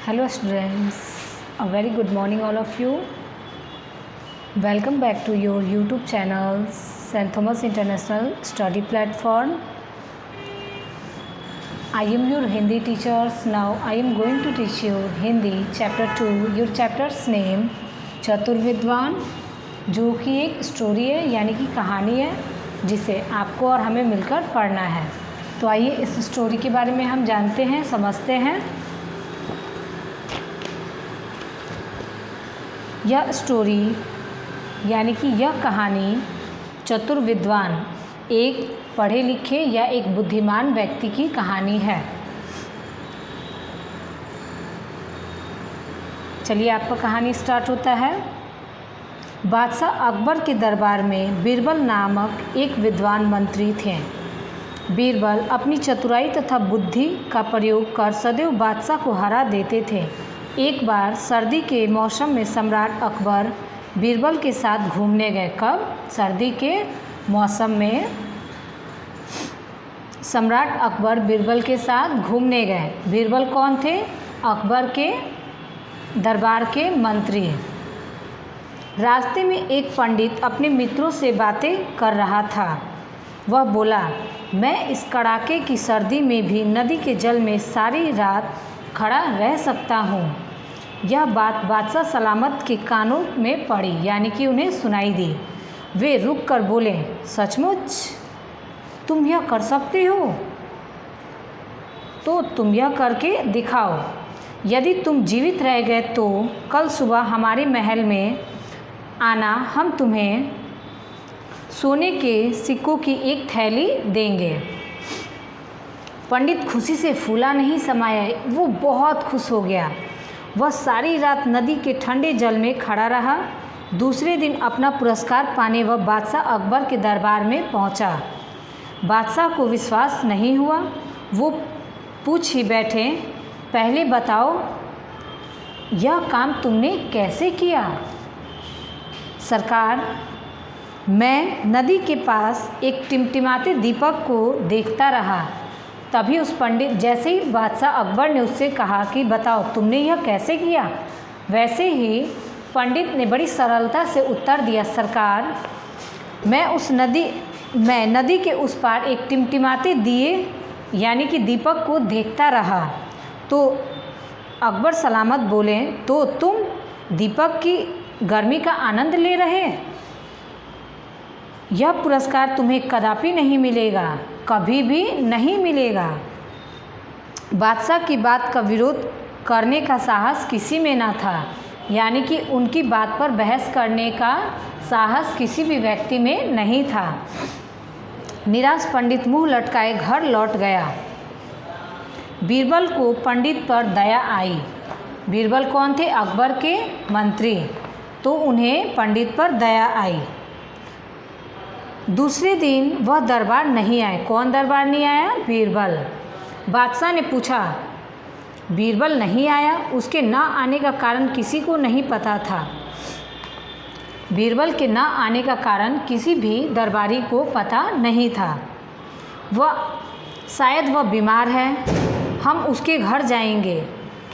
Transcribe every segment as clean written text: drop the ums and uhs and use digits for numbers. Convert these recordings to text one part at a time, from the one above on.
Hello students, a very good morning all of you. Welcome back to your YouTube channel St. Thomas International Study Platform. I am your Hindi teachers. Now I am going to teach you Hindi chapter 2. Your chapter's name चतुर्विद्वान, जो कि एक story है यानी कि कहानी है जिसे आपको और हमें मिलकर पढ़ना है। तो आइए इस स्टोरी के बारे में हम जानते हैं, समझते हैं। यह स्टोरी यानी कि यह कहानी चतुर्विद्वान, एक पढ़े लिखे या एक बुद्धिमान व्यक्ति की कहानी है। चलिए आपका कहानी स्टार्ट होता है। बादशाह अकबर के दरबार में बीरबल नामक एक विद्वान मंत्री थे। बीरबल अपनी चतुराई तथा बुद्धि का प्रयोग कर सदैव बादशाह को हरा देते थे। एक बार सर्दी के मौसम में सम्राट अकबर बीरबल के साथ घूमने गए। कब? सर्दी के मौसम में सम्राट अकबर बीरबल के साथ घूमने गए। बीरबल कौन थे? अकबर के दरबार के मंत्री। रास्ते में एक पंडित अपने मित्रों से बातें कर रहा था। वह बोला, मैं इस कड़ाके की सर्दी में भी नदी के जल में सारी रात खड़ा रह सकता हूँ। यह बात बादशाह सलामत के कानों में पड़ी, यानी कि उन्हें सुनाई दी। वे रुक कर बोले, सचमुच तुम यह कर सकते हो? तो तुम यह करके दिखाओ। यदि तुम जीवित रह गए तो कल सुबह हमारे महल में आना, हम तुम्हें सोने के सिक्कों की एक थैली देंगे। पंडित खुशी से फूला नहीं समाया, वो बहुत खुश हो गया। वह सारी रात नदी के ठंडे जल में खड़ा रहा। दूसरे दिन अपना पुरस्कार पाने वह बादशाह अकबर के दरबार में पहुंचा। बादशाह को विश्वास नहीं हुआ। वो पूछ ही बैठे, पहले बताओ यह काम तुमने कैसे किया? सरकार, मैं नदी के पास एक टिमटिमाते दीपक को देखता रहा। तभी उस पंडित, जैसे ही बादशाह अकबर ने उससे कहा कि बताओ तुमने यह कैसे किया, वैसे ही पंडित ने बड़ी सरलता से उत्तर दिया, सरकार, मैं नदी के उस पार एक टिमटिमाते दिए यानी कि दीपक को देखता रहा। तो अकबर सलामत बोले, तो तुम दीपक की गर्मी का आनंद ले रहे? यह पुरस्कार तुम्हें कदापि नहीं मिलेगा, कभी भी नहीं मिलेगा। बादशाह की बात का विरोध करने का साहस किसी में ना था, यानी कि उनकी बात पर बहस करने का साहस किसी भी व्यक्ति में नहीं था। निराश पंडित मुंह लटकाए घर लौट गया। बीरबल को पंडित पर दया आई। बीरबल कौन थे? अकबर के मंत्री। तो उन्हें पंडित पर दया आई। दूसरे दिन वह दरबार नहीं आए। कौन दरबार नहीं आया? बीरबल। बादशाह ने पूछा, बीरबल नहीं आया? उसके ना आने का कारण किसी को नहीं पता था। बीरबल के ना आने का कारण किसी भी दरबारी को पता नहीं था। शायद वह बीमार है, हम उसके घर जाएंगे।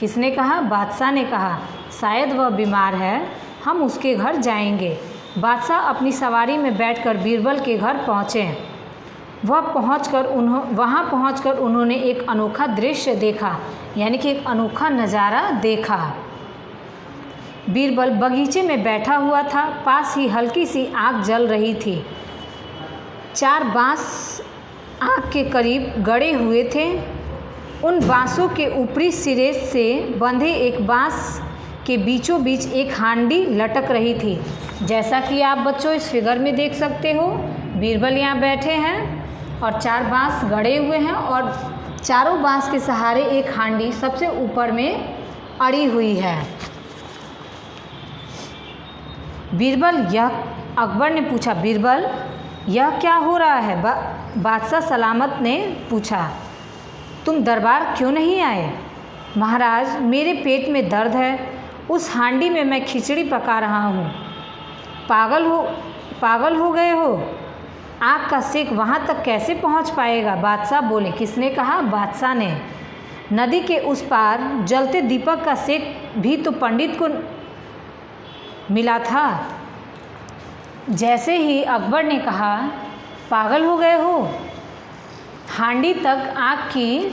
किसने कहा? बादशाह ने कहा, शायद वह बीमार है, हम उसके घर जाएंगे। बादशाह अपनी सवारी में बैठकर बीरबल के घर पहुँचे। वहाँ पहुँचकर उन्होंने एक अनोखा दृश्य देखा, यानी कि एक अनोखा नज़ारा देखा। बीरबल बगीचे में बैठा हुआ था। पास ही हल्की सी आग जल रही थी। 4 बांस आग के करीब गड़े हुए थे। उन बांसों के ऊपरी सिरे से बंधे एक बांस के बीचों बीच एक हांडी लटक रही थी। जैसा कि आप बच्चों इस फिगर में देख सकते हो, बीरबल यहाँ बैठे हैं और 4 बांस गड़े हुए हैं और चारों बांस के सहारे एक हांडी सबसे ऊपर में अड़ी हुई है। अकबर ने पूछा, बीरबल यह क्या हो रहा है? बादशाह सलामत ने पूछा, तुम दरबार क्यों नहीं आए? महाराज, मेरे पेट में दर्द है, उस हांडी में मैं खिचड़ी पका रहा हूँ। पागल हो गए हो? आग का सेक वहाँ तक कैसे पहुँच पाएगा? बादशाह बोले। किसने कहा? बादशाह ने। नदी के उस पार जलते दीपक का सेक भी तो पंडित को मिला था। जैसे ही अकबर ने कहा, पागल हो गए हो, हांडी तक आग की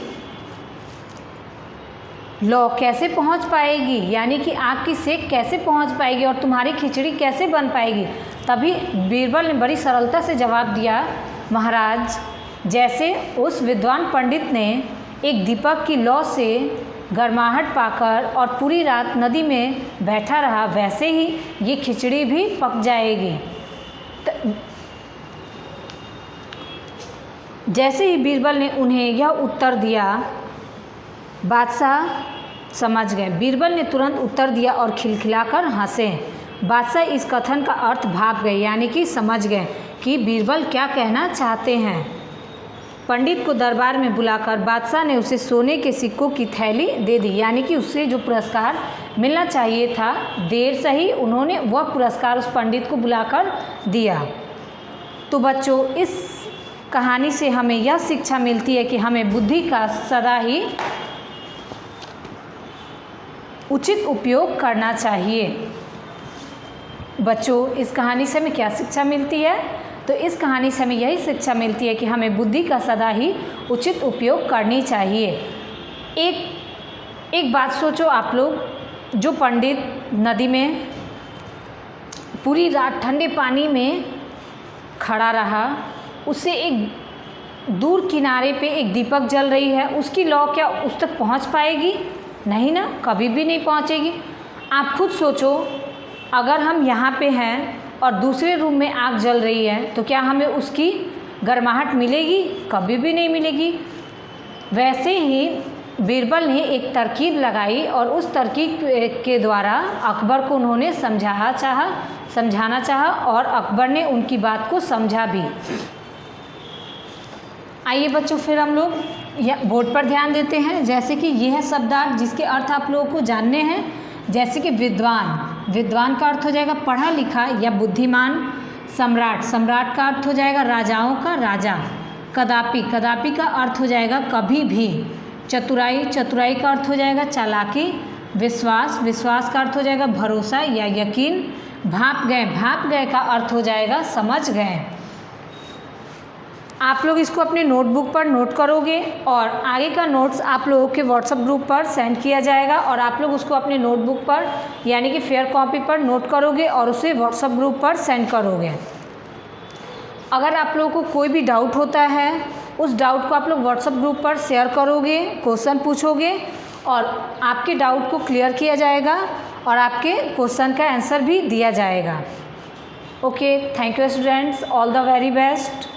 लौ कैसे पहुंच पाएगी, यानी कि आग की सेक कैसे पहुंच पाएगी और तुम्हारी खिचड़ी कैसे बन पाएगी। तभी बीरबल ने बड़ी सरलता से जवाब दिया, महाराज, जैसे उस विद्वान पंडित ने एक दीपक की लौ से गर्माहट पाकर और पूरी रात नदी में बैठा रहा, वैसे ही ये खिचड़ी भी पक जाएगी। जैसे ही बीरबल ने उन्हें यह उत्तर दिया, बादशाह समझ गए। बीरबल ने तुरंत उत्तर दिया और खिलखिलाकर हंसे। बादशाह इस कथन का अर्थ भाप गए, यानी कि समझ गए कि बीरबल क्या कहना चाहते हैं। पंडित को दरबार में बुलाकर बादशाह ने उसे सोने के सिक्कों की थैली दे दी, यानी कि उससे जो पुरस्कार मिलना चाहिए था, देर से ही उन्होंने वह पुरस्कार उस पंडित को बुलाकर दिया। तो बच्चों, इस कहानी से हमें यह शिक्षा मिलती है कि हमें बुद्धि का सदा ही उचित उपयोग करना चाहिए। बच्चों, इस कहानी से हमें क्या शिक्षा मिलती है? तो इस कहानी से हमें यही शिक्षा मिलती है कि हमें बुद्धि का सदा ही उचित उपयोग करनी चाहिए। एक बात सोचो आप लोग, जो पंडित नदी में पूरी रात ठंडे पानी में खड़ा रहा, उससे एक दूर किनारे पे एक दीपक जल रही है, उसकी लौ क्या उस तक पहुंच पाएगी? नहीं ना, कभी भी नहीं पहुंचेगी। आप खुद सोचो, अगर हम यहाँ पे हैं और दूसरे रूम में आग जल रही है, तो क्या हमें उसकी गर्माहट मिलेगी? कभी भी नहीं मिलेगी। वैसे ही बीरबल ने एक तरकीब लगाई और उस तरकीब के द्वारा अकबर को उन्होंने समझाना चाहा और अकबर ने उनकी बात को समझा भी। आइए बच्चों, फिर हम लोग बोर्ड पर ध्यान देते हैं। जैसे कि ये है शब्दार्थ जिसके अर्थ आप लोगों को जानने हैं। जैसे कि विद्वान का अर्थ हो जाएगा पढ़ा लिखा या बुद्धिमान। सम्राट का अर्थ हो जाएगा राजाओं का राजा। कदापि का अर्थ हो जाएगा कभी भी। चतुराई का अर्थ हो जाएगा चालाकी। विश्वास का अर्थ हो जाएगा भरोसा या यकीन। भाप गए का अर्थ हो जाएगा समझ गए। आप लोग इसको अपने नोटबुक पर नोट करोगे और आगे का नोट्स आप लोगों के व्हाट्सएप ग्रुप पर सेंड किया जाएगा और आप लोग उसको अपने नोटबुक पर यानी कि फेयर कॉपी पर नोट करोगे और उसे व्हाट्सएप ग्रुप पर सेंड करोगे। अगर आप लोगों को कोई भी डाउट होता है, उस डाउट को आप लोग व्हाट्सएप ग्रुप पर शेयर करोगे, क्वेश्चन पूछोगे और आपके डाउट को क्लियर किया जाएगा और आपके क्वेश्चन का आंसर भी दिया जाएगा। Okay, thank you students, all the very best.